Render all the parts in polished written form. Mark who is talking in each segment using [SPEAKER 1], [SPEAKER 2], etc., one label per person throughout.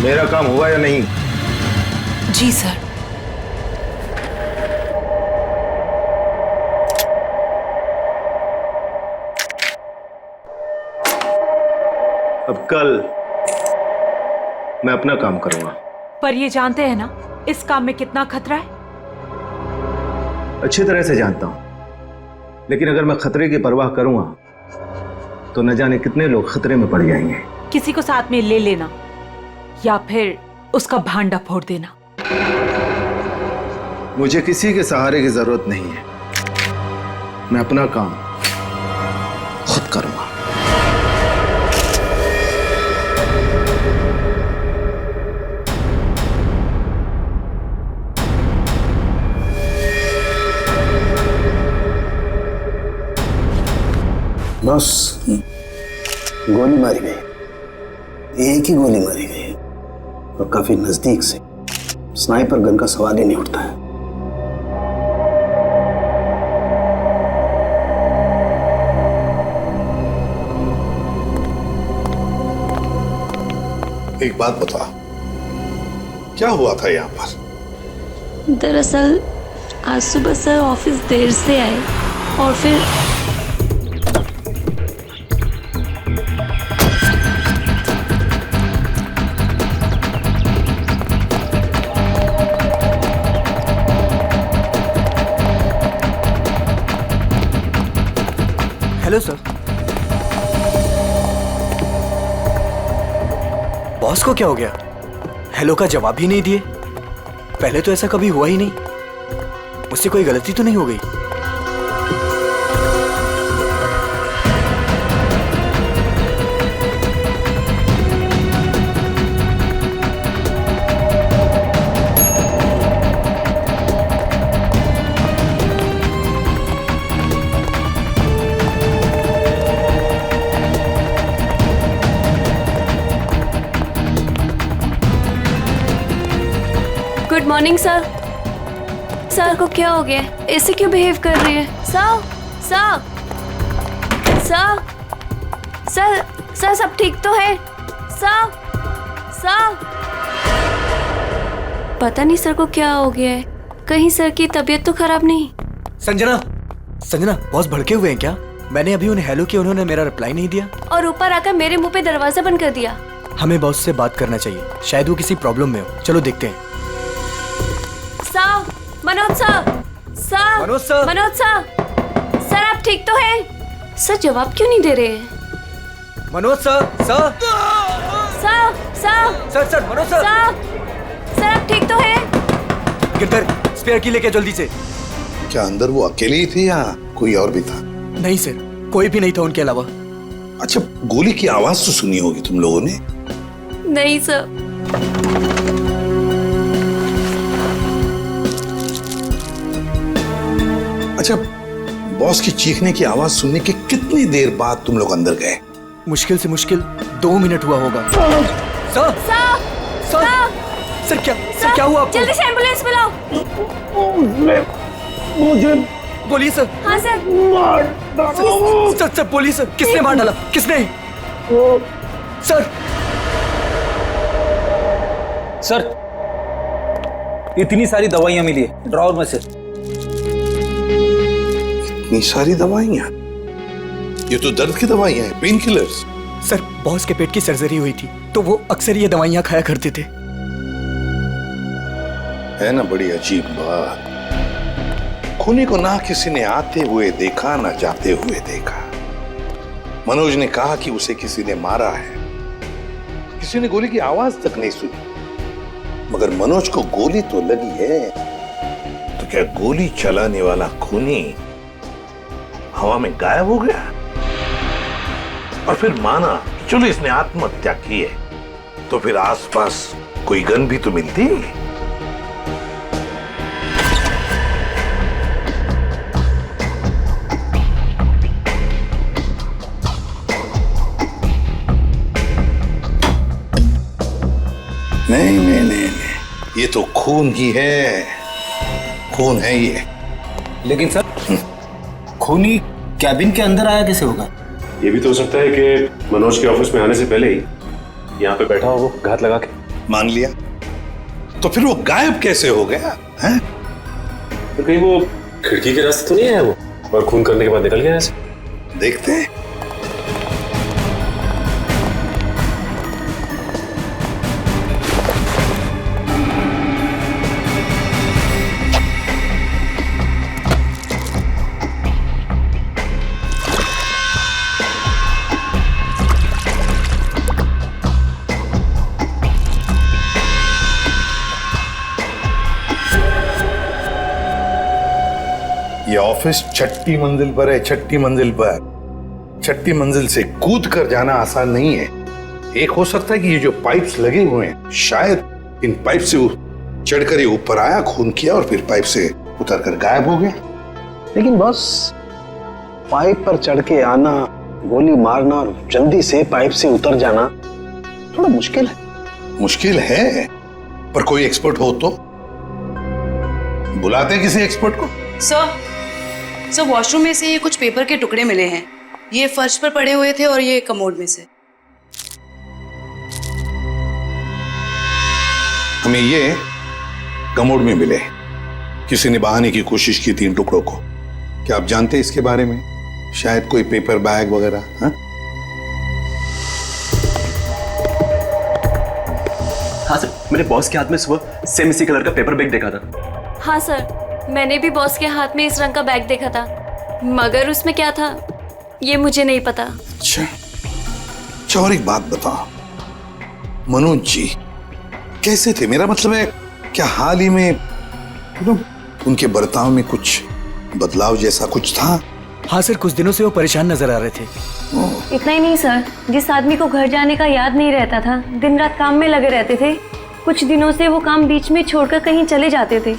[SPEAKER 1] मेरा काम हुआ या नहीं?
[SPEAKER 2] जी सर।
[SPEAKER 1] अब कल मैं अपना काम करूंगा।
[SPEAKER 2] पर ये जानते हैं ना इस काम में कितना खतरा है?
[SPEAKER 1] अच्छी तरह से जानता हूं, लेकिन अगर मैं खतरे की परवाह करूंगा तो न जाने कितने लोग खतरे में पड़ जाएंगे।
[SPEAKER 2] किसी को साथ में ले लेना या फिर उसका भांडा फोड़ देना।
[SPEAKER 1] मुझे किसी के सहारे की जरूरत नहीं है। मैं अपना काम खुद करूंगा।
[SPEAKER 3] बस गोली मारी गई, एक ही गोली मारी गई और काफी नजदीक से। स्नाइपर गन का सवाल ही नहीं उठता है।
[SPEAKER 4] एक बात बता, क्या हुआ था यहाँ पर?
[SPEAKER 5] दरअसल आज सुबह सर ऑफिस देर से आए और फिर
[SPEAKER 6] हेलो सर। बॉस को क्या हो गया? हेलो का जवाब ही नहीं दिए। पहले तो ऐसा कभी हुआ ही नहीं। मुझसे कोई गलती तो नहीं हो गई?
[SPEAKER 5] Good morning sir. सर को क्या हो गया? ऐसे क्यों बिहेव कर रही है? Sir sir sir sir sir सब ठीक तो है? सर सर पता नहीं सर को क्या हो गया है। कहीं सर की तबीयत तो खराब नहीं?
[SPEAKER 6] संजना, संजना बॉस भड़के हुए हैं क्या? मैंने अभी उन्हें हेलो किया, उन्होंने मेरा रिप्लाई नहीं दिया
[SPEAKER 5] और ऊपर आकर मेरे मुंह पे दरवाजा बंद कर दिया।
[SPEAKER 6] हमें बॉस से बात करना चाहिए, शायद वो किसी प्रॉब्लम में हो। चलो देखते हैं।
[SPEAKER 5] Sir, Manoj sir, sir,
[SPEAKER 6] Manoj sir,
[SPEAKER 5] Manoj sir, sir आप ठीक तो हैं? सर जवाब क्यों नहीं दे रहे हैं?
[SPEAKER 6] Manoj sir, sir,
[SPEAKER 5] sir, sir,
[SPEAKER 6] sir, sir, Manoj sir,
[SPEAKER 5] sir आप ठीक तो हैं?
[SPEAKER 6] गिरधर, स्पेयर की लेके जल्दी से।
[SPEAKER 4] क्या अंदर वो अकेले ही थे या कोई और भी था?
[SPEAKER 6] नहीं सर, कोई भी नहीं था उनके अलावा।
[SPEAKER 4] अच्छा, गोली की आवाज तो सुनी होगी तुम लोगों ने?
[SPEAKER 5] नहीं सर।
[SPEAKER 4] अच्छा, बॉस की चीखने की आवाज सुनने के कितनी देर बाद तुम लोग अंदर गए?
[SPEAKER 6] मुश्किल से मुश्किल 2 मिनट हुआ होगा। सर,
[SPEAKER 5] सर,
[SPEAKER 6] सर, सर क्या हुआ आपको?
[SPEAKER 5] जल्दी से एम्बुलेंस बुलाओ।
[SPEAKER 6] मुझे बोलिए सर।
[SPEAKER 5] हाँ सर।
[SPEAKER 6] सर बोलिए सर, किसने मार डाला? किसने? सर,
[SPEAKER 7] सर इतनी सारी दवाइयां मिली है ड्रॉवर में से।
[SPEAKER 4] इतनी सारी दवाइयां? ये तो दर्द की दवाइयां हैं, पेन किलर्स।
[SPEAKER 6] सर बॉस के पेट की सर्जरी हुई थी तो वो अक्सर ये दवाइयां खाया करते थे।
[SPEAKER 4] है ना बड़ी अजीब बात। खूनी को ना किसी ने आते हुए देखा ना जाते हुए देखा। मनोज ने कहा कि उसे किसी ने मारा है, किसी ने गोली की आवाज तक नहीं सुनी। मगर मनोज को गोली तो लगी है, तो क्या गोली चलाने वाला खूनी हवा में गायब हो गया? और फिर माना कि चलो इसने आत्महत्या की है, तो फिर आसपास कोई गन भी तो मिलती। नहीं नहीं नहीं, ये तो खून ही है, खून है ये।
[SPEAKER 7] लेकिन सर खूनी कैबिन के अंदर आया कैसे होगा?
[SPEAKER 8] ये भी तो हो सकता है कि मनोज के ऑफिस में आने से पहले ही यहाँ पे बैठा हो वो घात लगा के।
[SPEAKER 4] मान लिया, तो फिर वो गायब कैसे हो गया है?
[SPEAKER 8] तो कहीं वो खिड़की के रास्ते तो नहीं आया वो और खून करने के बाद निकल गया ऐसे?
[SPEAKER 4] देखते हैं। ये ऑफिस छठी मंजिल पर है, छठी मंजिल पर। छठी मंजिल से कूद कर जाना आसान नहीं है। एक हो सकता है कि ये जो पाइप्स लगे हुए हैं, शायद इन पाइप से चढ़कर ये ऊपर आया, खून किया और फिर पाइप से उतरकर गायब हो गया।
[SPEAKER 3] लेकिन बॉस, पाइप पर चढ़ के आना, गोली मारना और जल्दी से पाइप से उतर जाना थोड़ा मुश्किल है।
[SPEAKER 4] मुश्किल है, पर कोई एक्सपर्ट हो तो बुलाते किसी एक्सपर्ट को।
[SPEAKER 9] सर वॉशरूम में से ये कुछ पेपर के टुकड़े मिले हैं। ये फर्श पर पड़े हुए थे और ये कमोड में से।
[SPEAKER 4] हमें ये कमोड में मिले। किसी ने बहाने की कोशिश की थी इन टुकड़ों को। क्या आप जानते हैं इसके बारे में? शायद कोई पेपर बैग वगैरह। हाँ
[SPEAKER 6] सर, मेरे बॉस के हाथ में सुबह सेम इसी कलर का पेपर बैग देखा था।
[SPEAKER 5] हाँ सर, मैंने भी बॉस के हाथ में इस रंग का बैग देखा था, मगर उसमें क्या था ये मुझे नहीं पता।
[SPEAKER 4] अच्छा, और एक बात बताओ, मनोज जी कैसे थे? मेरा मतलब है, क्या हाल ही में उनके बर्ताव में कुछ बदलाव जैसा कुछ था?
[SPEAKER 6] हाँ सर, कुछ दिनों से वो परेशान नजर आ रहे थे।
[SPEAKER 5] इतना ही नहीं सर, जिस आदमी को घर जाने का याद नहीं रहता था, दिन रात काम में लगे रहते थे, कुछ दिनों से वो काम बीच में छोड़कर कहीं चले जाते थे।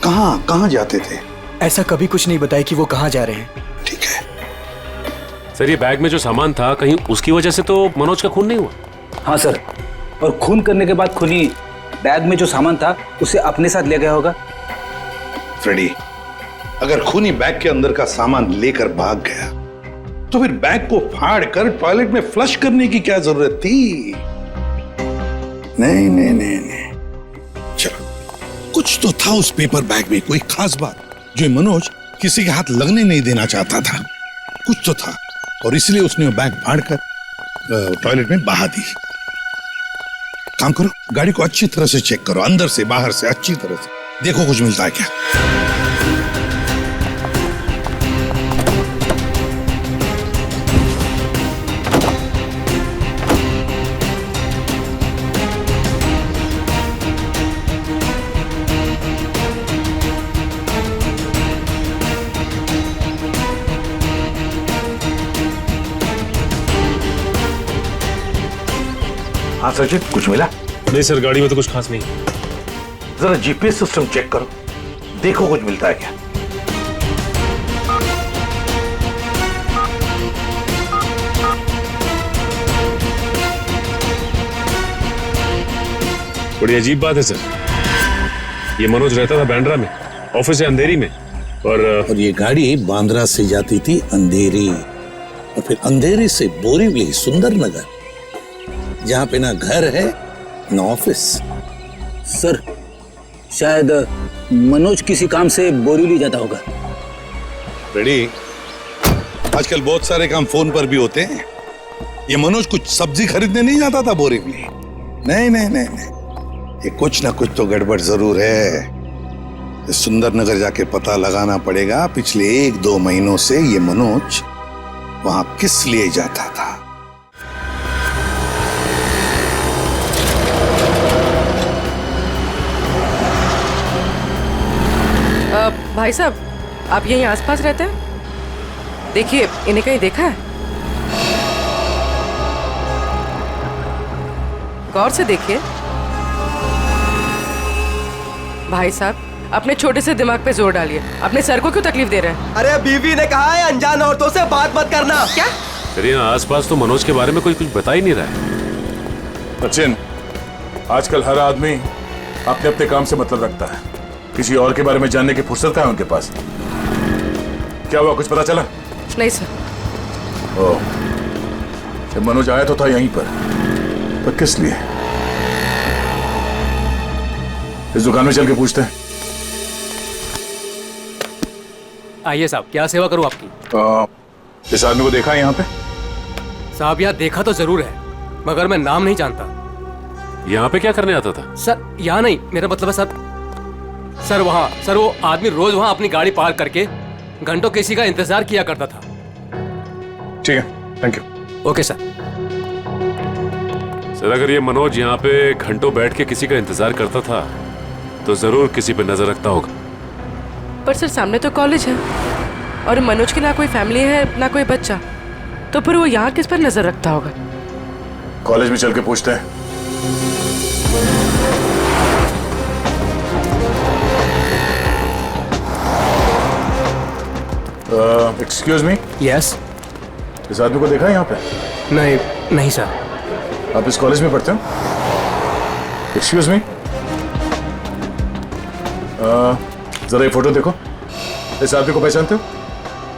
[SPEAKER 4] कहाँ जाते थे?
[SPEAKER 6] ऐसा कभी कुछ नहीं बताया कि वो कहाँ जा रहे हैं।
[SPEAKER 4] ठीक है
[SPEAKER 8] सर, ये बैग में जो सामान था, कहीं उसकी वजह से तो मनोज का खून नहीं हुआ?
[SPEAKER 7] हाँ सर, और खून करने के बाद खूनी बैग में जो सामान था उसे अपने साथ ले गया होगा।
[SPEAKER 4] फ्रेडी, अगर खूनी बैग के अंदर का सामान लेकर भाग गया तो फिर बैग को फाड़ कर टॉयलेट में फ्लश करने की क्या जरूरत थी? नहीं, चलो, कुछ तो था उस पेपर बैग में, कोई खास बात जो मनोज किसी के हाथ लगने नहीं देना चाहता था। कुछ तो था और इसलिए उसने वो बैग फाड़कर टॉयलेट में बहा दी। काम करो, गाड़ी को अच्छी तरह से चेक करो, अंदर से बाहर से अच्छी तरह से देखो कुछ मिलता है क्या। हाँ सचिन, कुछ मिला?
[SPEAKER 8] नहीं सर, गाड़ी में तो कुछ खास नहीं।
[SPEAKER 4] जरा जीपीएस सिस्टम चेक करो, देखो कुछ मिलता है क्या।
[SPEAKER 8] बड़ी अजीब बात है सर, ये मनोज रहता था बांद्रा में, ऑफिस है अंधेरी में, और
[SPEAKER 4] ये गाड़ी बांद्रा से जाती थी अंधेरी, और फिर अंधेरी से बोरीवली, सुंदर नगर, जहां पे ना घर है ना ऑफिस।
[SPEAKER 7] सर, शायद मनोज किसी काम से बोरीवली जाता होगा।
[SPEAKER 4] रेडी, आजकल बहुत सारे काम फोन पर भी होते हैं। ये मनोज कुछ सब्जी खरीदने नहीं जाता था बोरीवली। नहीं, ये कुछ ना कुछ तो गड़बड़ जरूर है। सुंदर नगर जाके पता लगाना पड़ेगा पिछले 1-2 महीनों से ये मनोज वहां किस लिए जाता था।
[SPEAKER 10] भाई साहब, आप यहीं आसपास रहते हैं? देखिए, इन्हें कहीं देखा है? गौर से देखिए। भाई साहब, अपने छोटे से दिमाग पे जोर डालिए। अपने सर को क्यों तकलीफ दे रहे हैं?
[SPEAKER 6] अरे बीवी ने कहा है अनजान औरतों से बात मत करना।
[SPEAKER 10] क्या?
[SPEAKER 8] सर, यहाँ आसपास तो मनोज के बारे में कोई कुछ बता ही नहीं रहा है।
[SPEAKER 11] सचिन, आजकल हर आदमी अपने अपने काम से मतलब रखता है, किसी और के बारे में जानने की फुर्सत कहाँ है उनके पास? क्या हुआ, कुछ पता चला?
[SPEAKER 10] नहीं सर।
[SPEAKER 11] ओह, मनोज आया तो था यहीं पर किस लिए? इस दुकान में चल के पूछते हैं।
[SPEAKER 6] आइए साहब, क्या सेवा करूं आपकी?
[SPEAKER 11] इस आदमी को देखा है यहाँ पे?
[SPEAKER 6] साहब यहाँ देखा तो जरूर है, मगर मैं नाम नहीं जानता।
[SPEAKER 8] यहाँ पे क्या करने आता था?
[SPEAKER 6] सर यहाँ नहीं, मेरा मतलब है सर वहाँ, सर वो आदमी रोज वहाँ अपनी गाड़ी पार्क करके घंटों किसी का इंतजार किया करता था।
[SPEAKER 11] ठीक है, thank you.
[SPEAKER 6] Okay sir.
[SPEAKER 8] Sir अगर ये मनोज यहाँ पे घंटों बैठ के किसी का इंतजार करता था तो जरूर किसी पे नजर रखता होगा।
[SPEAKER 10] पर सर सामने तो कॉलेज है और मनोज की ना कोई फैमिली है ना कोई बच्चा, तो फिर वो यहाँ किस पर नजर रखता होगा?
[SPEAKER 11] कॉलेज में चल के पूछते हैं। Excuse me.
[SPEAKER 6] यस।
[SPEAKER 11] इस आदमी को देखा है यहाँ पे?
[SPEAKER 6] नहीं सर।
[SPEAKER 11] आप इस कॉलेज में पढ़ते हो? एक्सक्यूज मी, जरा ये फोटो देखो। इस आदमी को पहचानते हो?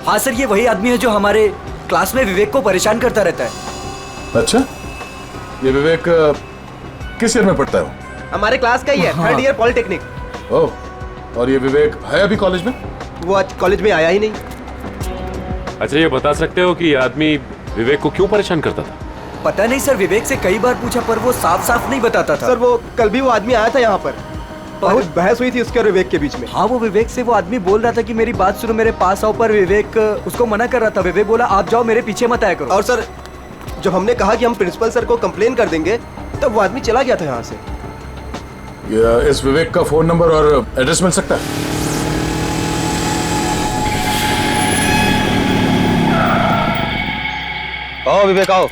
[SPEAKER 6] हाँ सर, ये वही आदमी है जो हमारे क्लास में विवेक को परेशान करता रहता है।
[SPEAKER 11] अच्छा, ये विवेक किस ईयर में पढ़ता है? वो
[SPEAKER 6] हमारे क्लास का ही है, थर्ड ईयर पॉलिटेक्निक।
[SPEAKER 11] ओह, और ये विवेक है अभी कॉलेज में?
[SPEAKER 6] वो आज कॉलेज में आया ही नहीं।
[SPEAKER 8] अच्छा ये बता सकते हो कि ये आदमी विवेक को क्यों परेशान करता था?
[SPEAKER 6] पता नहीं सर, विवेक से कई बार पूछा पर वो साफ नहीं बताता था।
[SPEAKER 12] सर वो कल भी वो आदमी आया था यहाँ पर, बहुत बहस हुई थी उसके और विवेक के बीच में।
[SPEAKER 6] हाँ, वो विवेक से वो आदमी बोल रहा था कि मेरी बात सुनो, मेरे पास आओ, पर विवेक उसको मना कर रहा था। विवेक बोला आप जाओ, मेरे पीछे मत आया करो।
[SPEAKER 12] और सर जब हमने कहा कि हम प्रिंसिपल सर को कंप्लेन कर देंगे तब वो आदमी चला गया था यहाँ से।
[SPEAKER 11] इस विवेक का फोन नंबर और एड्रेस मिल सकता है?
[SPEAKER 12] आओ विवेक आओ।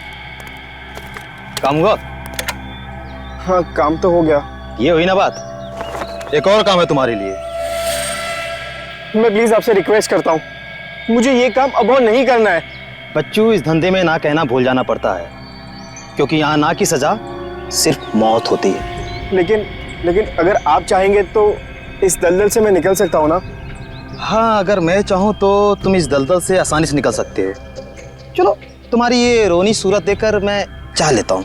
[SPEAKER 12] काम हुआ? हाँ काम तो हो गया। ये हुई ना बात, एक और काम है तुम्हारे लिए। मैं प्लीज आपसे रिक्वेस्ट करता हूँ, मुझे ये काम अब और नहीं करना है। बच्चू, इस धंधे में ना कहना भूल जाना पड़ता है, क्योंकि यहाँ ना की सजा सिर्फ मौत होती है। लेकिन अगर आप चाहेंगे तो इस दलदल से मैं निकल सकता हूँ ना? हाँ, अगर मैं चाहूँ तो तुम इस दलदल से आसानी से निकल सकते हो। चलो, तुम्हारी ये रोनी सूरत देखकर मैं चाह लेता हूँ।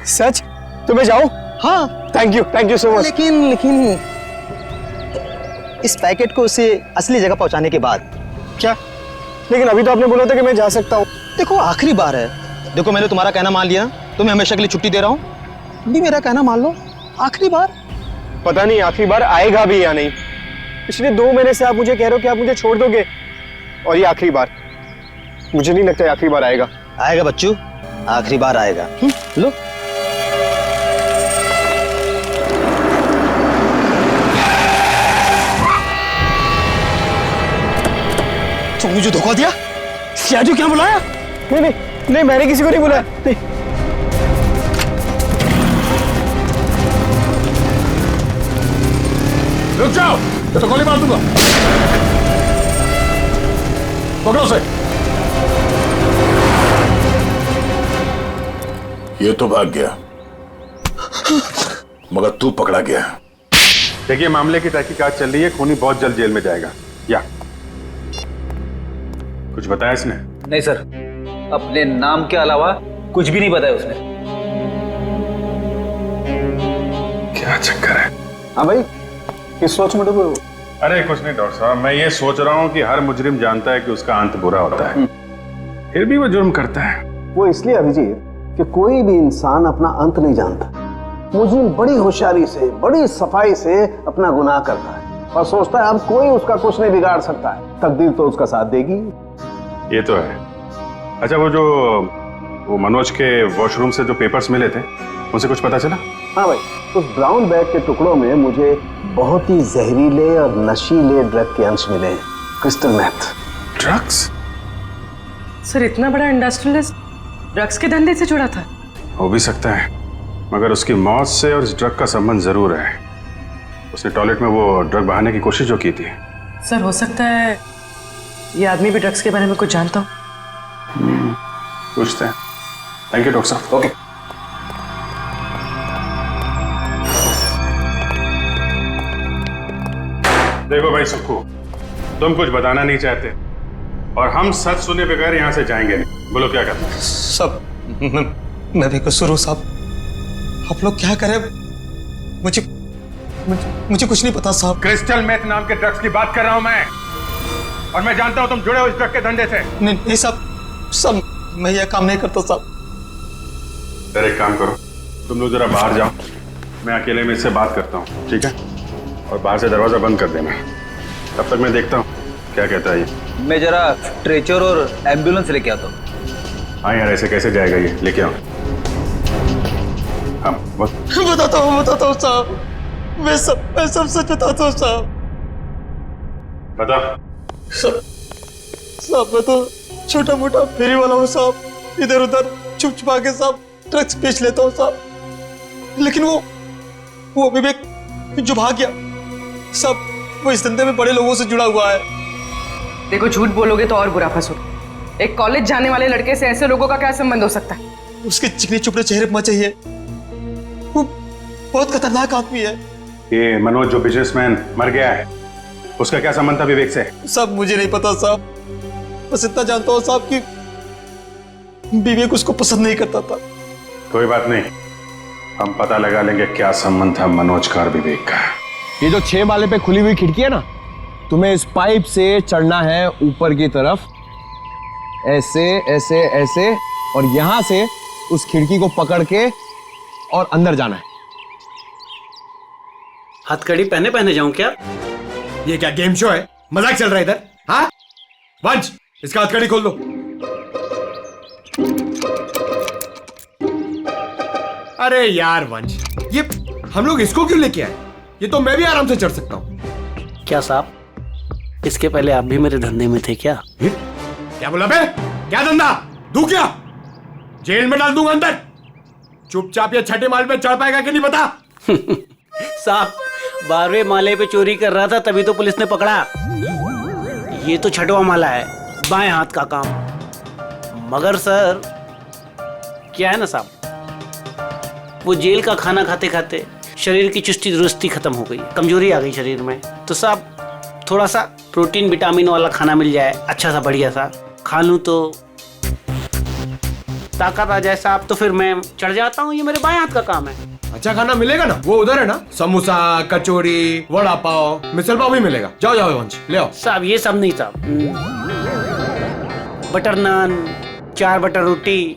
[SPEAKER 12] सच? तो मैं जाऊँ? हाँ, थैंक यू सो मच। लेकिन इस पैकेट को उसे असली जगह पहुंचाने के बाद। क्या? लेकिन अभी तो आपने बोला था कि मैं जा सकता हूँ। देखो आखिरी बार है, देखो मैंने तुम्हारा कहना मान लिया, तुम्हें हमेशा के लिए छुट्टी दे रहा हूँ, भी मेरा कहना मान लो। आखिरी बार। पता नहीं आखिरी बार आएगा भी या नहीं। पिछले 2 महीने से आप मुझे कह रहे हो कि आप मुझे छोड़ दोगे, और ये आखिरी बार। मुझे नहीं लगता आखिरी बार आएगा। आएगा बच्चू, आखिरी बार आएगा। लो। तो मुझे धोखा दिया? सियाजू क्या बुलाया? नहीं, मैंने किसी को नहीं बुलाया। नहीं।
[SPEAKER 11] रुक जाओ, मैं तो गोली मार दूंगा। पकड़ो उसे। ये तो भाग गया, मगर तू पकड़ा गया।
[SPEAKER 13] देखिए, मामले की तहकीकात चल रही है, खूनी बहुत जल्द जेल में जाएगा। या कुछ बताया इसने?
[SPEAKER 7] नहीं सर, अपने नाम के अलावा कुछ भी नहीं बताया उसने।
[SPEAKER 13] क्या चक्कर है?
[SPEAKER 12] हाँ भाई, किस सोच में डूबे हो?
[SPEAKER 13] अरे कुछ नहीं डॉक्टर साहब, मैं ये सोच रहा हूँ कि हर मुजरिम जानता है कि उसका अंत बुरा होता है, फिर भी वो जुर्म करता है।
[SPEAKER 3] वो इसलिए अभिजीत कि कोई भी इंसान अपना अंत नहीं जानता। मुजरिम बड़ी होशियारी से, बड़ी सफाई से अपना गुनाह करता है और सोचता है अब कोई उसका कुछ नहीं बिगाड़ सकता है। तकदीर तो उसका साथ देगी।
[SPEAKER 13] ये तो है। अच्छा, वो मनोज के वॉशरूम से जो पेपर्स मिले थे, उनसे कुछ पता चला?
[SPEAKER 3] हाँ भाई, उस ब्राउन बैग के टुकड़ों में मुझे बहुत ही जहरीले और नशीले ड्रग के अंश मिले हैं। Crystal math.
[SPEAKER 13] ड्रग्स?
[SPEAKER 10] सर इतना बड़ा इंडस्ट्रियलिस्ट ड्रग्स के धंधे से जुड़ा था?
[SPEAKER 13] हो भी सकता है, मगर उसकी मौत से और इस ड्रग का संबंध जरूर है। उसने टॉयलेट में वो ड्रग बहाने की कोशिश जो की थी।
[SPEAKER 10] सर हो सकता है ये आदमी भी ड्रग्स के बारे में कुछ जानता हो।
[SPEAKER 13] पूछते हैं। थैंक यू डॉक्टर साहब।
[SPEAKER 7] ओके।
[SPEAKER 13] देखो भाई सुक्कू, तुम कुछ बताना नहीं चाहते और हम सच सुने बगैर यहाँ से जाएंगे नहीं। बोलो क्या करना है?
[SPEAKER 12] सब मैं भी कसूर हूँ साहब। आप लोग क्या करें, मुझे कुछ नहीं पता साहब।
[SPEAKER 13] क्रिस्टल मेथ नाम के ड्रग्स की बात कर रहा हूं मैं, और मैं जानता हूं तुम जुड़े हो इस ड्रग के धंधे से।
[SPEAKER 12] नहीं साहब, मैं यह काम नहीं करता साहब।
[SPEAKER 13] सर एक काम करो, तुम लोग जरा बाहर जाओ, मैं अकेले में इससे बात करता हूँ, ठीक है? और बाहर से दरवाजा बंद कर देना, तब तक मैं देखता हूँ क्या कहता है ये।
[SPEAKER 7] मैं जरा स्ट्रेचर और एम्बुलेंस लेके आता हूँ।
[SPEAKER 13] हाँ यार, ऐसे कैसे जाएगा ये, लेके आओ। हाँ
[SPEAKER 12] बताता हूँ साहब, मैं सब सच बताता हूँ साहब।
[SPEAKER 13] बता।
[SPEAKER 12] साहब मैं तो छोटा मोटा फेरी वाला हूँ साहब, इधर उधर छुप छुपा के साहब ड्रग्स बेच लेता हूँ साहब। लेकिन वो विवेक जो भाग गया साहब, वो इस धंधे में बड़े लोगों से जुड़ा हुआ है।
[SPEAKER 10] देखो झूठ बोलोगे तो और बुरा फंसोगे। एक कॉलेज जाने वाले लड़के से ऐसे लोगों का क्या संबंध हो सकता है?
[SPEAKER 12] उसके चिकने चुपड़े चेहरे पर चाहिए, वो बहुत खतरनाक आदमी है।
[SPEAKER 13] ये मनोज जो बिजनेसमैन मर गया है, उसका क्या संबंध था विवेक से?
[SPEAKER 12] साहब मुझे नहीं पता साहब, बस इतना जानता हूँ साहब कि विवेक उसको पसंद नहीं करता था।
[SPEAKER 13] कोई बात नहीं, हम पता लगा लेंगे क्या संबंध था मनोज का और विवेक का।
[SPEAKER 14] ये जो 6 माले पे खुली हुई खिड़की है ना, तुम्हें इस पाइप से चढ़ना है ऊपर की तरफ, ऐसे ऐसे ऐसे, और यहां से उस खिड़की को पकड़ के और अंदर जाना है।
[SPEAKER 15] हथकड़ी पहने जाऊं क्या?
[SPEAKER 14] ये क्या गेम शो है? मजाक चल रहा है इधर? हाँ वंश, इसका हथकड़ी खोल दो। अरे यार वंश, ये हम लोग इसको क्यों लेके आए? ये तो मैं भी आराम से चढ़ सकता हूँ।
[SPEAKER 15] क्या साहब, इसके पहले आप भी मेरे धंधे में थे क्या?
[SPEAKER 14] क्या बोला बे? क्या धंधा? दूं क्या? जेल में डाल दूंगा अंदर। चुपचाप ये 6ठे माले पे चढ़ पाएगा कि नहीं बता?
[SPEAKER 15] साहब 12वें माले पे चोरी कर रहा था तभी तो पुलिस ने पकड़ा। ये तो 6वां माला है, बाएं हाथ का काम। मगर सर क्या है ना साहब, वो जेल का खाना खाते खाते शरीर की चुस्ती दुरुस्ती खत्म हो गई, कमजोरी आ गई शरीर में। तो साहब थोड़ा सा प्रोटीन विटामिन वाला खाना मिल जाए, अच्छा सा बढ़िया सा खा लूं तो ताकत आ जाए साहब, तो फिर मैं चढ़ जाता हूँ। ये मेरे बाएं हाथ का काम है।
[SPEAKER 14] अच्छा खाना मिलेगा ना? वो उधर है ना, समोसा, कचौरी, वड़ा पाव, मिसल पाव भी मिलेगा। जाओ जाओ वंश, ले आओ।
[SPEAKER 15] साहब ये सब नहीं साहब, बटर नान, 4 बटर रोटी,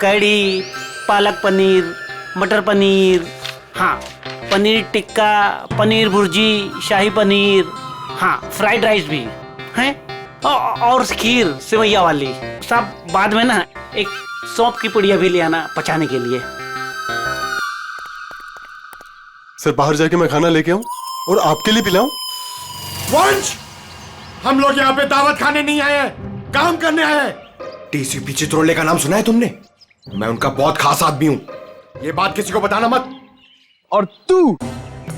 [SPEAKER 15] कढ़ी, पालक पनीर, मटर पनीर, हाँ पनीर टिक्का, पनीर भुर्जी, शाही पनीर, हाँ फ्राइड राइस भी है, और खीर सेवैया वाली। साहब बाद में ना एक सौंफ की पुड़िया भी ले आना पचाने के लिए।
[SPEAKER 16] सर बाहर जाके मैं खाना लेके आऊं और आपके लिए पिलाऊं?
[SPEAKER 14] वंश, हम लोग यहाँ पे दावत खाने नहीं आए हैं, काम करने आए हैं। टीसीपी चित्रोले का नाम सुना है तुमने? मैं उनका बहुत खास आदमी हूँ, ये बात किसी को बताना मत। और तू,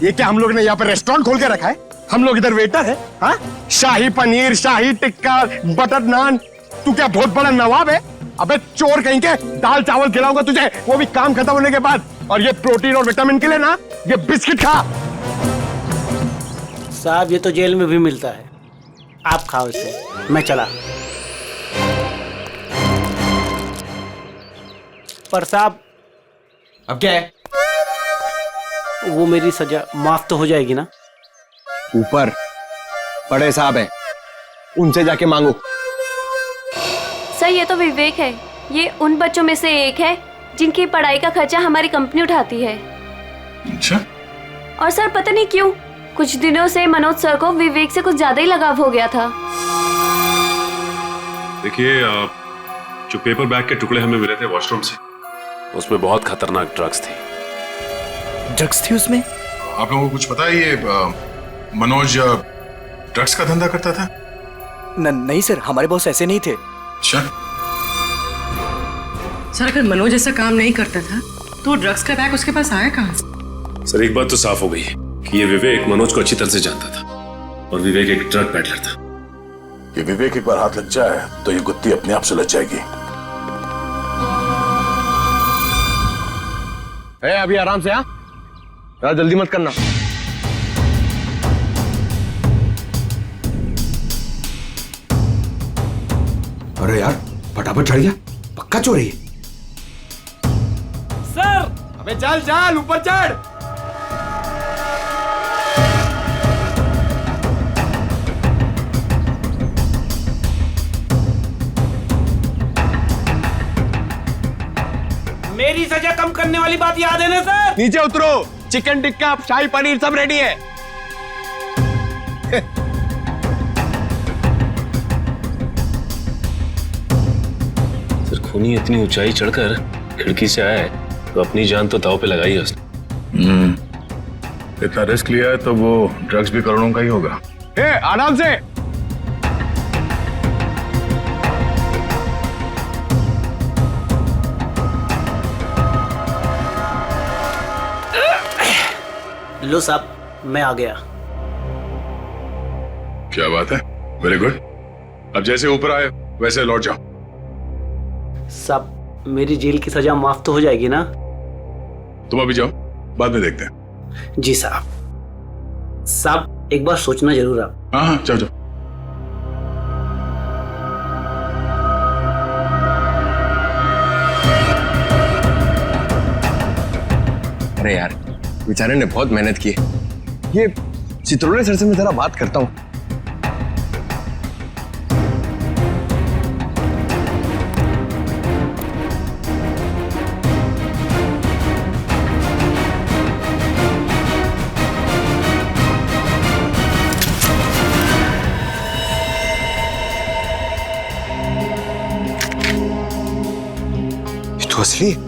[SPEAKER 14] ये क्या हम लोग ने यहाँ पे रेस्टोरेंट खोल के रखा है? हम लोग इधर वेटर है? हाँ, शाही पनीर, शाही टिक्का, बटर नान, तू क्या बहुत बड़ा नवाब है? अबे चोर कहीं के, दाल चावल खिलाऊंगा तुझे, वो भी काम खत्म होने के बाद। और ये प्रोटीन और विटामिन के लिए ना, ये बिस्किट खा।
[SPEAKER 15] साहब ये तो जेल में भी मिलता है, आप खाओ इसे, मैं चला। पर साहब
[SPEAKER 14] अब क्या है?
[SPEAKER 15] वो मेरी सजा माफ तो हो जाएगी ना?
[SPEAKER 14] ऊपर बड़े साहब हैं, उनसे जाके मांगो।
[SPEAKER 5] सर ये तो विवेक है, ये उन बच्चों में से एक है जिनकी पढ़ाई का खर्चा हमारी कंपनी उठाती है।
[SPEAKER 11] अच्छा?
[SPEAKER 5] और सर पता नहीं क्यों कुछ दिनों से मनोज सर को विवेक से कुछ ज्यादा ही लगाव हो गया था।
[SPEAKER 8] देखिए जो पेपर बैग के टुकड़े हमें मिले थे वॉशरूम से, उसमें बहुत खतरनाक ड्रग्स थी।
[SPEAKER 6] ड्रग्स थी उसमें?
[SPEAKER 11] आप लोगों को कुछ पता है ये मनोज ड्रग्स का धंधा करता था?
[SPEAKER 6] नहीं सर, हमारे बॉस ऐसे नहीं थे।
[SPEAKER 11] अच्छा।
[SPEAKER 10] सर अगर मनोज ऐसा काम नहीं करता था तो ड्रग्स का बैग उसके पास आया कहाँ से?
[SPEAKER 8] सर एक बात तो साफ हो गई कि ये विवेक मनोज को अच्छी तरह से जानता था, और विवेक एक ड्रग पैडलर था।
[SPEAKER 4] ये विवेक एक बार हाथ लग जाए तो ये गुत्ती अपने आप सुलझ जाएगी।
[SPEAKER 14] अभी आराम से, हाँ यार, जल्दी मत करना। अरे यार फटाफट चढ़ गया, पक्का चोरी है।
[SPEAKER 15] सर
[SPEAKER 14] अबे चल चल ऊपर चढ़।
[SPEAKER 15] मेरी सजा कम करने वाली बात याद है ना सर?
[SPEAKER 14] नीचे उतरो, चिकन टिक्का शाही पनीर सब रेडी है।
[SPEAKER 8] सर खूनी इतनी ऊंचाई चढ़कर खिड़की से आया है तो अपनी जान तो दांव पे लगाई है उसने।
[SPEAKER 11] इतना रिस्क लिया है तो वो ड्रग्स भी करोड़ों का ही होगा।
[SPEAKER 14] आराम से।
[SPEAKER 15] लो साहब, मैं आ गया।
[SPEAKER 11] क्या बात है, वेरी गुड। अब जैसे ऊपर आए वैसे लौट जाओ।
[SPEAKER 15] साहब, मेरी जेल की सजा माफ तो हो जाएगी ना?
[SPEAKER 11] तुम अभी जाओ, बाद में देखते हैं।
[SPEAKER 15] जी साहब। साहब, एक बार सोचना जरूर आप।
[SPEAKER 11] हाँ हाँ, जाओ जाओ।
[SPEAKER 14] अरे यार, बेचारे ने बहुत मेहनत की। ये चित्रोले सर से मैं जरा बात करता हूँ। ये तो असली है।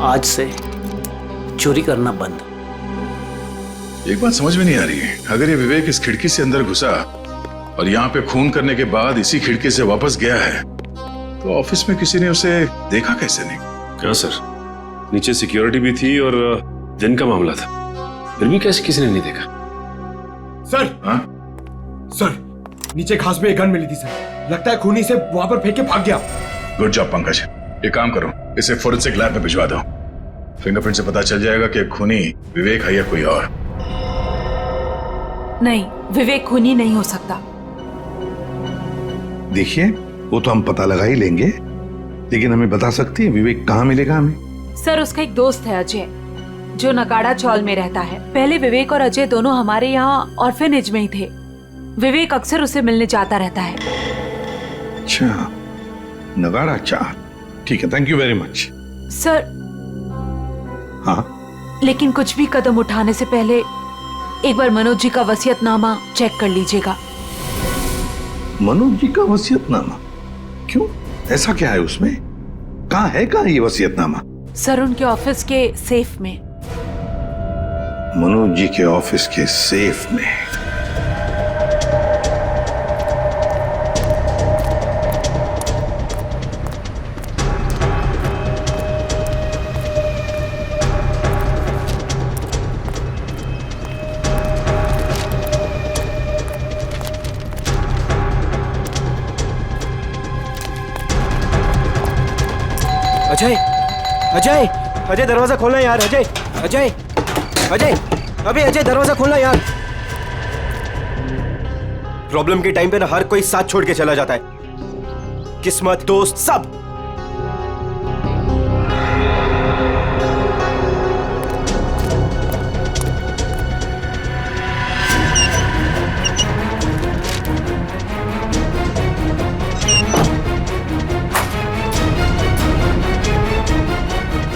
[SPEAKER 15] आज से चोरी करना बंद।
[SPEAKER 11] एक बात समझ में नहीं आ रही है, अगर ये विवेक इस खिड़की से अंदर घुसा और यहाँ पे खून करने के बाद इसी खिड़की से वापस गया है तो ऑफिस में किसी ने उसे देखा कैसे नहीं?
[SPEAKER 8] क्या सर, नीचे सिक्योरिटी भी थी और दिन का मामला था, फिर भी कैसे किसी ने नहीं देखा?
[SPEAKER 14] सर,
[SPEAKER 11] हाँ?
[SPEAKER 14] सर, नीचे घास में एक गन मिली थी सर। लगता है खूनी से वहां पर फेंक के भाग गया।
[SPEAKER 11] Good job Pankaj. एक काम करो, इसे फोरेंसिक लैब में भिजवा दो। फिंगरप्रिंट से पता चल जाएगा कि खूनी विवेक है या कोई और।
[SPEAKER 2] नहीं, विवेक खूनी नहीं हो सकता।
[SPEAKER 4] देखिए, वो तो हम पता लगा ही लेंगे, लेकिन हमें बता सकती है विवेक कहाँ मिलेगा हमें?
[SPEAKER 2] सर, उसका एक दोस्त है अजय, जो नगाड़ा चौल में रहता है। पहले विवेक और अजय दोनों हमारे यहाँ ऑर्फेनेज में ही थे। विवेक अक्सर उसे मिलने जाता रहता है।
[SPEAKER 4] अच्छा, नगाड़ा चाल, ठीक है, thank you very much.
[SPEAKER 2] Sir,
[SPEAKER 4] हाँ,
[SPEAKER 2] लेकिन कुछ भी कदम उठाने से पहले एक बार मनोज जी का वसीयतनामा चेक कर लीजिएगा।
[SPEAKER 4] मनोज जी का वसीयतनामा? क्यों, ऐसा क्या है उसमें? कहाँ है, कहाँ ये वसीयतनामा?
[SPEAKER 2] सर, उनके ऑफिस के सेफ में।
[SPEAKER 4] मनोज जी के ऑफिस के सेफ में?
[SPEAKER 6] अजय, अजय, अजय दरवाजा खोलना यार। अजय, अजय, अजय, अबे अजय दरवाजा खोलना यार। प्रॉब्लम के टाइम पे ना हर कोई साथ छोड़ के चला जाता है, किस्मत, दोस्त, सब।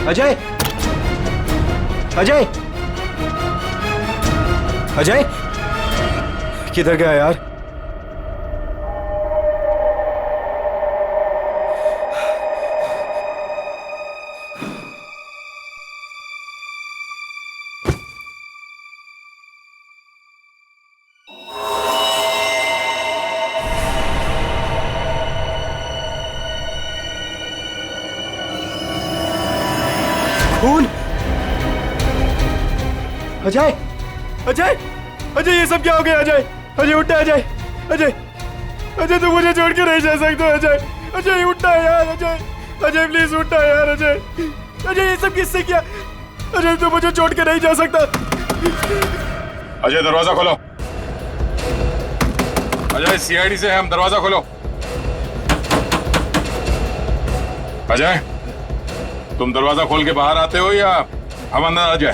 [SPEAKER 6] अजय, अजय, अजय, किधर गया यार? खून? अजय, अजय, अजय, ये सब क्या हो गया? अजय, अजय उठा। अजय, अजय, अजय तुम मुझे छोड़ के नहीं जा सकते। अजय, अजय उठा यार। अजय, अजय प्लीज उठा यार। अजय, अजय ये सब किससे किया? अजय तुम मुझे छोड़ के नहीं जा सकता।
[SPEAKER 11] अजय दरवाजा खोलो। अजय सीआईडी से हम, दरवाजा खोलो। अजय, तुम दरवाजा खोल के बाहर आते हो या हम अंदर आ जाए?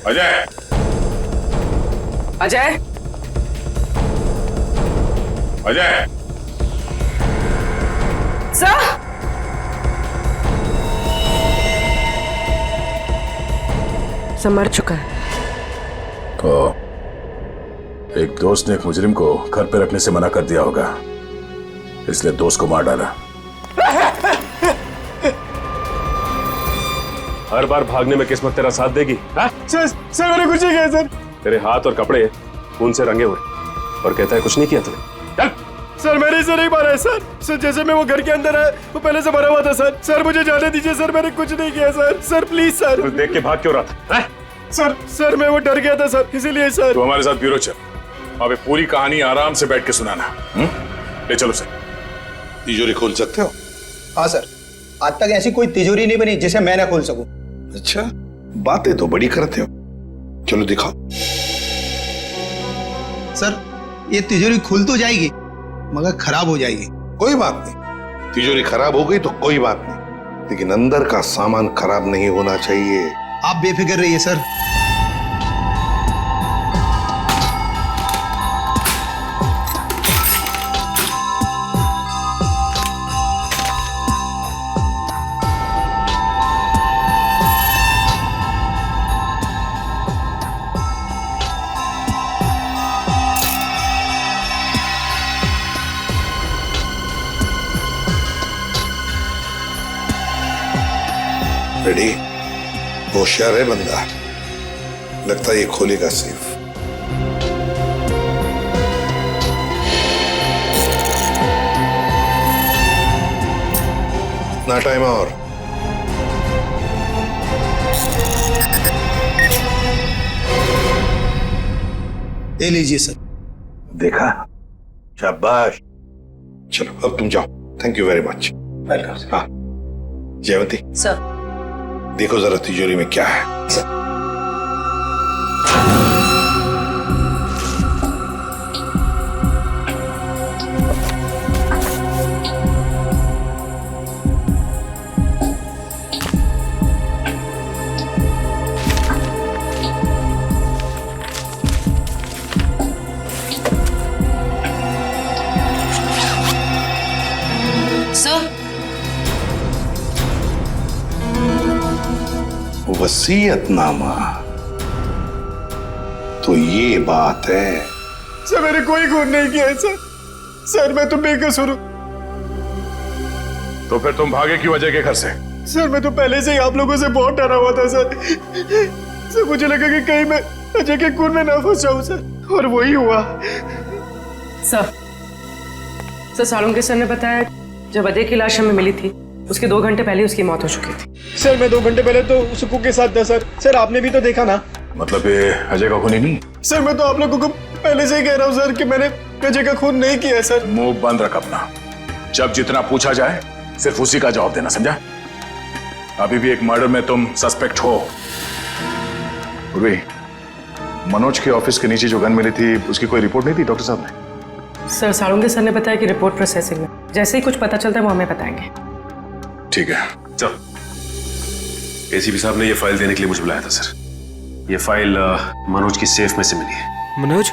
[SPEAKER 11] अजय,
[SPEAKER 10] अजय,
[SPEAKER 11] अजय,
[SPEAKER 10] सर। सब मर चुका है।
[SPEAKER 11] तो एक दोस्त ने एक मुजरिम को घर पे रखने से मना कर दिया होगा, इसलिए दोस्त को मार डाला।
[SPEAKER 8] हर बार भागने में किस्मत तेरा साथ देगी?
[SPEAKER 6] सर मैंने कुछ नहीं किया सर।
[SPEAKER 8] तेरे हाथ और कपड़े खून से रंगे हुए और कहता है कुछ नहीं किया तूने। चल।
[SPEAKER 6] सर मैंने इसे नहीं मारा है सर। सर जैसे मैं वो घर के अंदर है वो पहले से भरा हुआ था सर। सर मुझे जाने दीजिए सर, मैंने कुछ नहीं किया सर। Sir please sir.
[SPEAKER 8] तू देख के भाग क्यों रहा था?
[SPEAKER 6] सर मैं वो डर गया था सर, इसीलिए सर।
[SPEAKER 11] तो हमारे साथ ब्यूरो चल, वहां पे पूरी कहानी आराम से बैठ के सुनाना। ले चलो सर।
[SPEAKER 4] तिजोरी खोल सकते हो?
[SPEAKER 12] हाँ सर, आज तक ऐसी कोई तिजोरी नहीं बनी जिसे मैं ना खोल सकूं।
[SPEAKER 4] अच्छा, बातें तो बड़ी करते हो, चलो दिखाओ।
[SPEAKER 12] सर ये तिजोरी खुल तो जाएगी मगर खराब हो जाएगी।
[SPEAKER 4] कोई बात नहीं, तिजोरी खराब हो गई तो कोई बात नहीं, लेकिन अंदर का सामान खराब नहीं होना चाहिए।
[SPEAKER 12] आप बेफिक्र रहिए सर।
[SPEAKER 4] रेडी? होशियार है बंदा, लगता है ये खोलेगा सेफ। ना टाइम और।
[SPEAKER 12] ले लीजिए सर।
[SPEAKER 4] देखा, शाबाश। चलो अब तुम जाओ। Thank you very much. Welcome. हाँ जयवंती
[SPEAKER 9] सर,
[SPEAKER 4] देखो जरा तिजोरी में क्या है।
[SPEAKER 9] सर
[SPEAKER 4] वसीयतनामा, तो ये बात है।
[SPEAKER 6] सर मैंने कोई खून नहीं किया है सर। सर मैं तो बेकसूर हूँ।
[SPEAKER 11] तो फिर तुम भागे क्यों अजय के घर से?
[SPEAKER 6] सर मैं तो पहले से ही आप लोगों से बहुत डरा हुआ था सर। सर मुझे लगा कि कहीं मैं अजय के खून में ना फंस जाऊं सर, और वही हुआ।
[SPEAKER 10] सर सालुंके सर ने बताया जब अजय की लाश हमें मिली थी उसके 2 घंटे पहले उसकी मौत हो चुकी थी।
[SPEAKER 6] सर मैं 2 घंटे पहले तो सुकू के साथ था सर। सर आपने भी तो देखा ना।
[SPEAKER 11] मतलब ये अजय का खून ही नहीं?
[SPEAKER 6] सर मैं तो आप लोगों को पहले से ही कह रहा हूँ सर कि मैंने अजय का खून नहीं किया सर।
[SPEAKER 11] मुंह बंद रख अपना। जब जितना पूछा जाए सिर्फ उसी का जवाब देना, समझा? अभी भी एक मर्डर में तुम सस्पेक्ट हो। उर्वी, मनोज के ऑफिस के नीचे जो गन मिली थी उसकी कोई रिपोर्ट नहीं थी डॉक्टर साहब ने?
[SPEAKER 10] सर सालुंके सर ने बताया कि रिपोर्ट प्रोसेसिंग में, जैसे ही कुछ पता चलता है वो हमें बताएंगे।
[SPEAKER 11] ठीक है,
[SPEAKER 8] चल। एसीपी साहब ने ये फाइल देने के लिए मुझे बुलाया था सर। ये फाइल मनोज की सेफ में से मिली है।
[SPEAKER 6] मनोज?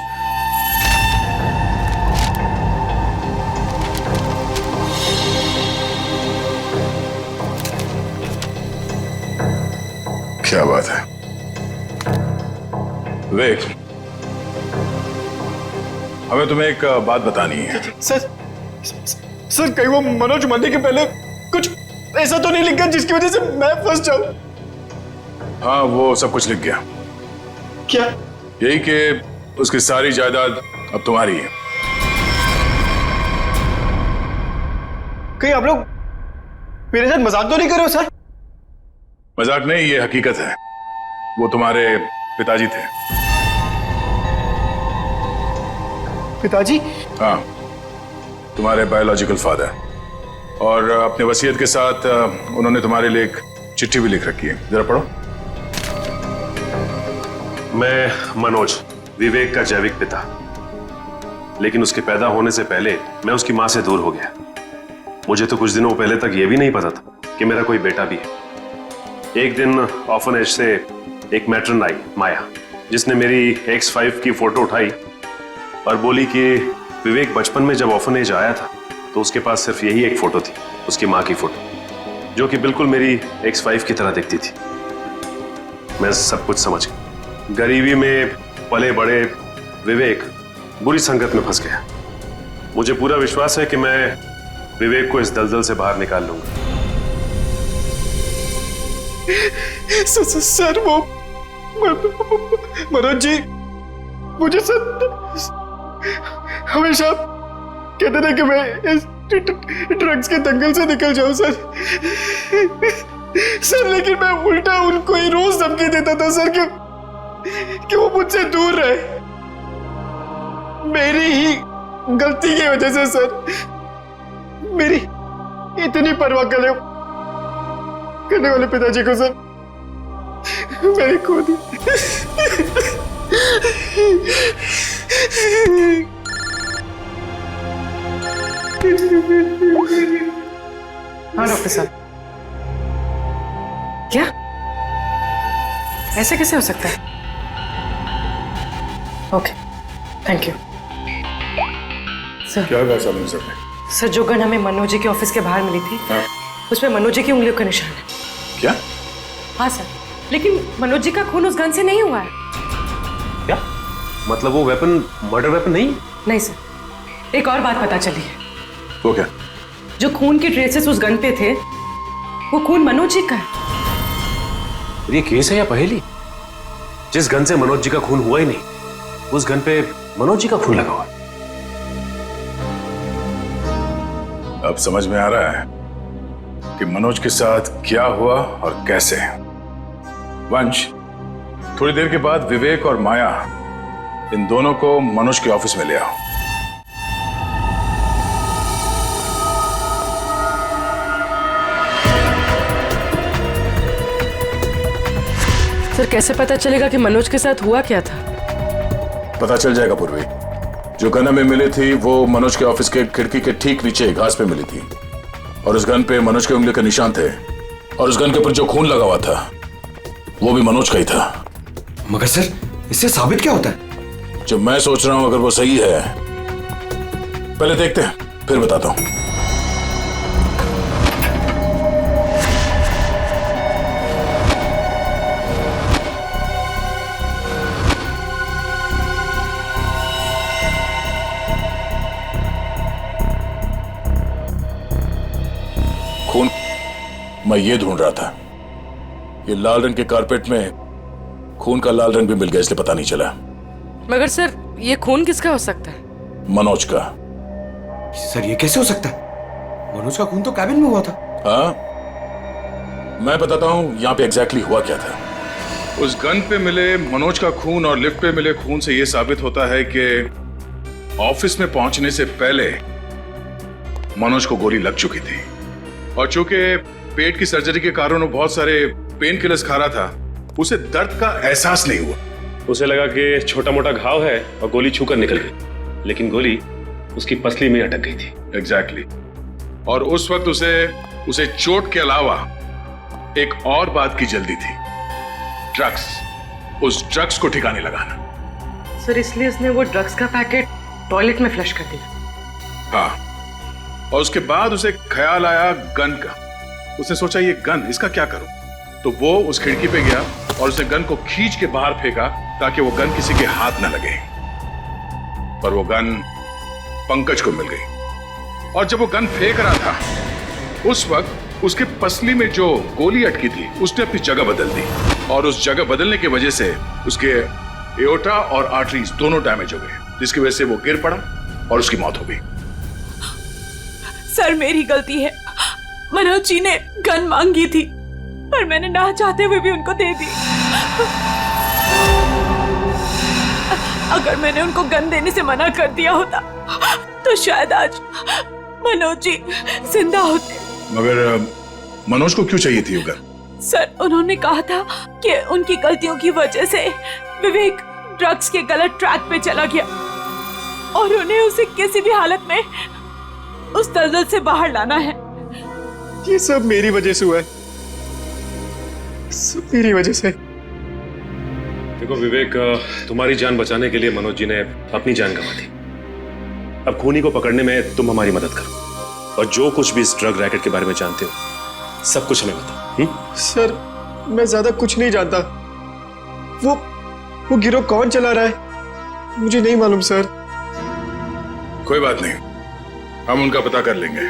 [SPEAKER 11] क्या बात है विवेक, हमें तुम्हें एक बात बतानी है।
[SPEAKER 6] सर कहीं वो मनोज मरने के पहले कुछ ऐसा तो नहीं लिखा जिसकी वजह से मैं फंस जाऊं?
[SPEAKER 11] हाँ वो सब कुछ लिख गया।
[SPEAKER 6] क्या?
[SPEAKER 11] यही कि उसकी सारी जायदाद अब तुम्हारी है।
[SPEAKER 6] कहीं आप लोग मेरे साथ मजाक तो नहीं कर रहे हो सर?
[SPEAKER 11] मजाक नहीं, ये हकीकत है। वो तुम्हारे पिताजी थे।
[SPEAKER 6] पिताजी?
[SPEAKER 11] हाँ, तुम्हारे बायोलॉजिकल फादर। और अपने वसीयत के साथ उन्होंने तुम्हारे लिए एक चिट्ठी भी लिख रखी है, जरा पढ़ो।
[SPEAKER 8] मैं मनोज, विवेक का जैविक पिता, लेकिन उसके पैदा होने से पहले मैं उसकी माँ से दूर हो गया। मुझे तो कुछ दिनों पहले तक यह भी नहीं पता था कि मेरा कोई बेटा भी है। एक दिन ऑर्फनेज से एक मैट्रन आई, माया, जिसने मेरी X5 की फोटो उठाई और बोली कि विवेक बचपन में जब ऑर्फनेज आया था तो उसके पास सिर्फ यही एक फोटो थी, उसकी माँ की फोटो, जो कि बिल्कुल मेरी X5 की तरह दिखती थी। मैं सब कुछ समझ गया। गरीबी में पले बड़े विवेक बुरी संगत में फंस गया। मुझे पूरा विश्वास है कि मैं विवेक को इस दलदल से बाहर निकाल लूंगा।
[SPEAKER 6] सर वो मनोज जी मुझे सर हमेशा कहते थे कि मैं इस ड्रग्स के दंगल से निकल जाऊं सर, लेकिन मैं उल्टा उनको ही रोज धमकी देता था सर कि वो मुझसे दूर रहे। मेरी ही गलती की वजह से सर, मेरी इतनी परवाह करने वाले पिताजी को सर मैंने खो दी।
[SPEAKER 10] हाँ डॉक्टर साहब, क्या ऐसे कैसे हो सकता है? Okay, thank you sir.
[SPEAKER 11] क्या कहा सामने सर?
[SPEAKER 10] सर जो गन हमें मनोज जी के ऑफिस के बाहर मिली थी, उसमें मनोज जी की उंगलियों का निशान है।
[SPEAKER 11] क्या?
[SPEAKER 10] हाँ सर, लेकिन मनोज जी का खून उस गन से नहीं हुआ है।
[SPEAKER 8] क्या मतलब? वो वेपन मर्डर वेपन नहीं?
[SPEAKER 10] नहीं सर, एक और बात पता चली है।
[SPEAKER 11] वो क्या?
[SPEAKER 10] जो खून के ट्रेसेस उस गन पे थे, वो खून मनोज जी का है।
[SPEAKER 8] ये केस है या पहेली? जिस गन से मनोज जी का खून हुआ ही नहीं, उस गन पे मनोज जी का खून लगा हुआ।
[SPEAKER 11] अब समझ में आ रहा है कि मनोज के साथ क्या हुआ और कैसे। वंश, थोड़ी देर के बाद विवेक और माया, इन दोनों को मनोज के ऑफिस में ले आओ।
[SPEAKER 10] सर कैसे पता चलेगा कि मनोज के साथ हुआ क्या था?
[SPEAKER 11] पता चल जाएगा पूर्वी। जो गन हमें मिली थी वो मनोज के ऑफिस के खिड़की के ठीक नीचे घास पे मिली थी, और उस गन पे मनोज के उंगली के निशान थे, और उस गन के ऊपर जो खून लगा हुआ था वो भी मनोज का ही था।
[SPEAKER 14] मगर सर, इससे साबित क्या होता है?
[SPEAKER 11] जो मैं सोच रहा हूं अगर वो सही है, पहले देखते हैं फिर बताता हूं। खून मैं ये ढूंढ रहा था। ये लाल रंग के कारपेट में खून का लाल रंग भी मिल गया, इसलिए पता नहीं चला।
[SPEAKER 10] मगर सर ये खून किसका हो सकता है?
[SPEAKER 11] मनोज का।
[SPEAKER 14] सर ये कैसे हो सकता है? मनोज का खून तो कैबिन में हुआ था।
[SPEAKER 11] हाँ, मैं बताता हूं यहां पे एग्जैक्टली हुआ क्या था। उस गन पे मिले मनोज का खून और लिफ्ट पे मिले खून से यह साबित होता है कि ऑफिस में पहुंचने से पहले मनोज को गोली लग चुकी थी, और चूंकि पेट की सर्जरी के कारण वो बहुत सारे पेन किलर्स खा रहा था, उसे दर्द का एहसास नहीं हुआ।
[SPEAKER 8] उसे लगा कि छोटा मोटा घाव है और गोली छूकर निकल गई, लेकिन गोली उसकी पसली में अटक गई थी।
[SPEAKER 11] एग्जैक्टली। और उस वक्त उसे चोट के अलावा एक और बात की जल्दी थी, ड्रग्स। उस ड्रग्स को ठिकाने लगाना।
[SPEAKER 10] सर इसलिए उसने वो ड्रग्स का पैकेट टॉयलेट में फ्लश कर दिया।
[SPEAKER 11] हाँ, और उसके बाद उसे ख्याल आया गन का। उसने सोचा ये गन, इसका क्या करूं? तो वो उस खिड़की पे गया और उसने गन को खींच के बाहर फेंका ताकि वो गन किसी के हाथ न लगे। पर वो गन पंकज को मिल गई, और जब वो गन फेंक रहा था उस वक्त उसके पसली में जो गोली अटकी थी उसने अपनी जगह बदल दी, और उस जगह बदलने की वजह से उसके एओर्टा और आर्टरीज दोनों डैमेज हो गए, जिसकी वजह से वो गिर पड़ा और उसकी मौत हो गई।
[SPEAKER 2] सर मेरी गलती है। मनोज जी ने गन मांगी थी, पर मैंने ना चाहते हुए भी उनको दे दी। अगर मैंने उनको गन देने से मना कर दिया होता तो शायद आज मनोज जी जिंदा होते।
[SPEAKER 11] मगर मनोज को क्यों चाहिए थी वो गन?
[SPEAKER 2] सर उन्होंने कहा था कि उनकी गलतियों की वजह से विवेक ड्रग्स के गलत ट्रैक पे चला गया। और उन्हें उसे किसी भी हालत में उस दलदल से बाहर लाना है।
[SPEAKER 6] ये सब मेरी वजह से हुआ है, सब मेरी वजह से।
[SPEAKER 8] देखो विवेक, तुम्हारी जान बचाने के लिए मनोज जी ने अपनी जान गंवा दी। अब खूनी को पकड़ने में तुम हमारी मदद करो, और जो कुछ भी इस ड्रग रैकेट के बारे में जानते हो सब कुछ हमें बताओ।
[SPEAKER 6] सर मैं ज्यादा कुछ नहीं जानता। वो गिरोह कौन चला रहा है मुझे नहीं मालूम सर।
[SPEAKER 11] कोई बात नहीं, हम उनका पता कर लेंगे।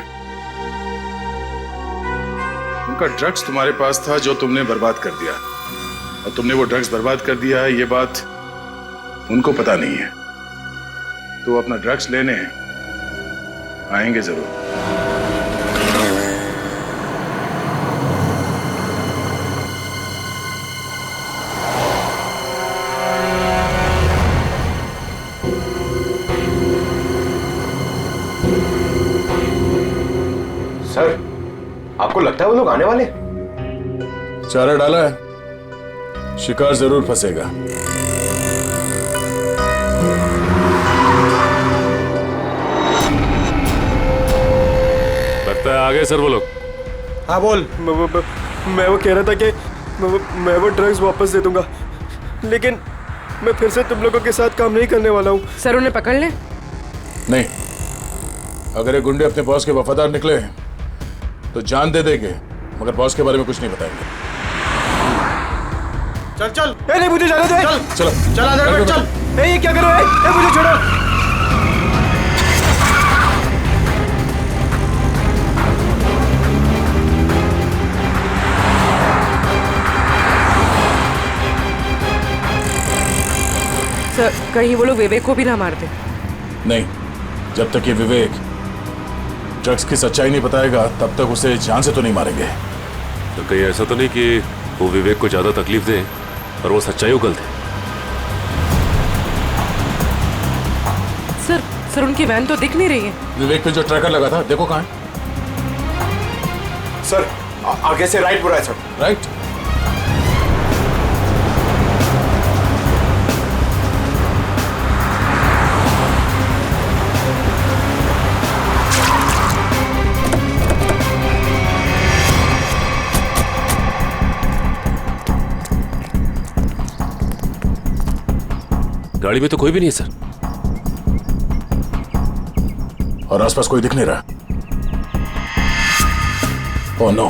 [SPEAKER 11] उनका ड्रग्स तुम्हारे पास था जो तुमने बर्बाद कर दिया, और तुमने वो ड्रग्स बर्बाद कर दिया है ये बात उनको पता नहीं है। तो अपना ड्रग्स लेने आएंगे जरूर।
[SPEAKER 14] सर आपको लगता है वो लोग आने वाले?
[SPEAKER 11] चारा डाला है, शिकार जरूर फंसेगा।
[SPEAKER 8] लगता है आ गए सर वो लोग।
[SPEAKER 14] हाँ बोल।
[SPEAKER 6] मैं वो कह रहा था कि मैं वो ड्रग्स वापस दे दूंगा, लेकिन मैं फिर से तुम लोगों के साथ काम नहीं करने वाला हूँ।
[SPEAKER 10] सर उन्हें पकड़ ले।
[SPEAKER 11] नहीं, अगर ये गुंडे अपने बॉस के वफादार निकले तो जान दे देंगे, मगर बॉस के बारे में कुछ नहीं बताएंगे।
[SPEAKER 14] चल चल।
[SPEAKER 6] नहीं मुझे जाने दे।
[SPEAKER 11] चल चलो
[SPEAKER 14] चल आजा चल।
[SPEAKER 6] ये क्या कर रहे हो? मुझे छोड़ो।
[SPEAKER 10] सर कहीं वो लोग विवेक को भी ना मार दे।
[SPEAKER 11] नहीं, जब तक ये विवेक ड्रग्स की सच्चाई नहीं बताएगा तब तक उसे जान से तो नहीं मारेंगे।
[SPEAKER 8] तो कहीं ऐसा तो नहीं कि वो विवेक को ज्यादा तकलीफ दे और वो सच्चाई उगल दे।
[SPEAKER 10] सर उनकी वैन तो दिख नहीं रही है।
[SPEAKER 11] विवेक पे जो ट्रैकर लगा था देखो कहाँ है।
[SPEAKER 14] सर आगे से राइट बुरा है सर।
[SPEAKER 11] राइट।
[SPEAKER 8] गाड़ी में तो कोई भी नहीं है सर।
[SPEAKER 11] और आसपास कोई दिख नहीं रहा। Oh no.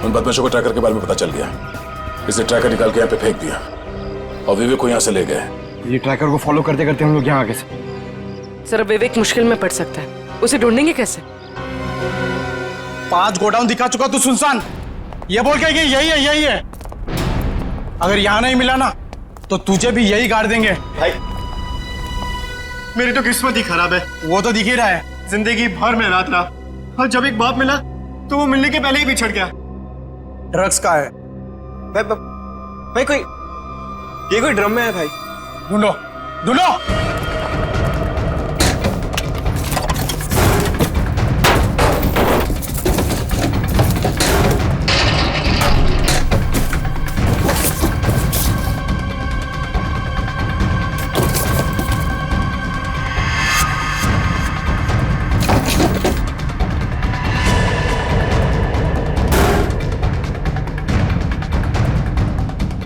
[SPEAKER 11] उन बदमाशों को ट्रैकर के बारे में पता चल गया, इसे ट्रैकर निकाल के यहाँ पे फेंक दिया और विवेक को यहाँ से ले गए।
[SPEAKER 14] ये ट्रैकर को फॉलो करते करते हम लोग यहाँ आगे से।
[SPEAKER 10] सर विवेक मुश्किल में पड़ सकता है, उसे ढूंढेंगे कैसे?
[SPEAKER 12] 5 गोडाउन दिखा चुका तू सुनसान, ये बोल के यही है। अगर यहाँ नहीं मिला ना तो तुझे भी यही गाड़ देंगे।
[SPEAKER 6] भाई मेरी तो किस्मत ही खराब है।
[SPEAKER 12] वो तो दिख ही रहा है।
[SPEAKER 6] जिंदगी भर में रात रहा, और जब एक बाप मिला तो वो मिलने के पहले ही बिछड़ गया।
[SPEAKER 12] ड्रग्स का है
[SPEAKER 6] भाई कोई ड्रम में है भाई।
[SPEAKER 12] ढूंढो ढूंढो।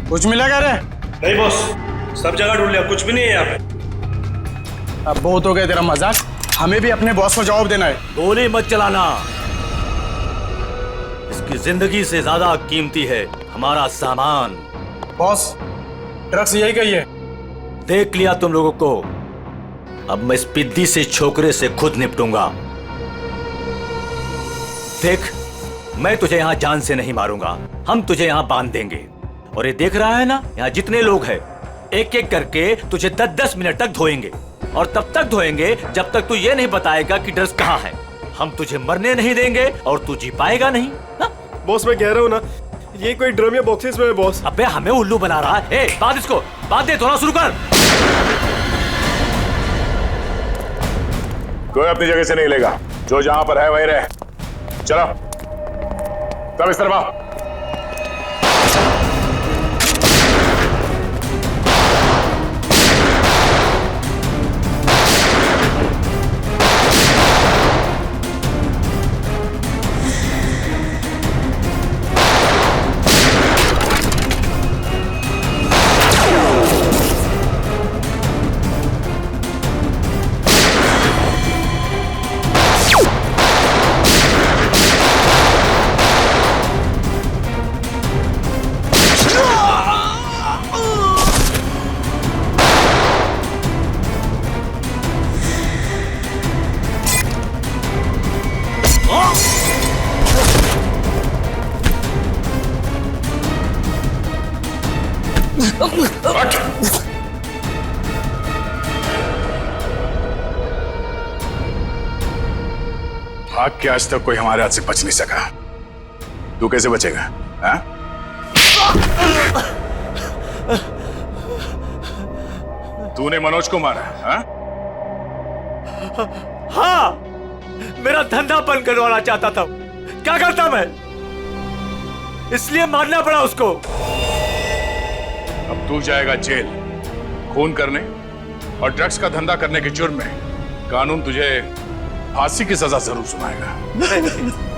[SPEAKER 12] कुछ मिला क्या रे?
[SPEAKER 17] नहीं बॉस, सब जगह ढूंढ लिया, कुछ भी नहीं है यहाँ पे।
[SPEAKER 12] अब बहुत हो गया तेरा मजाक, हमें भी अपने बॉस को जवाब देना है।
[SPEAKER 17] गोली मत चलाना, इसकी जिंदगी से ज्यादा कीमती है हमारा सामान।
[SPEAKER 12] बॉस ड्रग्स यही कही है।
[SPEAKER 17] देख लिया तुम लोगों को, अब मैं इस पिद्दी से छोकरे से खुद निपटूंगा। देख, मैं तुझे यहाँ जान से नहीं मारूंगा, हम तुझे यहाँ बांध देंगे। और ये देख रहा है ना, यहाँ जितने लोग हैं एक एक करके तुझे 10-10 मिनट तक धोएंगे, और तब तक धोएंगे जब तक तू ये नहीं बताएगा कि ड्रग्स कहाँ है। हम तुझे मरने नहीं देंगे और तू जी पाएगा नहीं।
[SPEAKER 6] बॉस मैं कह रहा हूँ ना, ये कोई ड्रम या बॉक्सेस में है बॉस।
[SPEAKER 17] अबे हमें उल्लू बना रहा है। बांध इसको, बांध दे, धोना शुरू कर।
[SPEAKER 11] कोई अपनी जगह से नहीं लेगा, जो जहां पर है वहीं रहे। चलो सब इस तरफ आओ। भाग के आज तक कोई हमारे हाथ से बच नहीं सका, तू कैसे बचेगा? हाँ? तूने मनोज को मारा? हाँ?
[SPEAKER 17] हाँ, मेरा धंधा बंद करवाना चाहता था। क्या करता मैं? इसलिए मारना पड़ा उसको।
[SPEAKER 11] अब तू जाएगा जेल, खून करने और ड्रग्स का धंधा करने के जुर्म में। कानून तुझे फांसी की सजा जरूर सुनाएगा।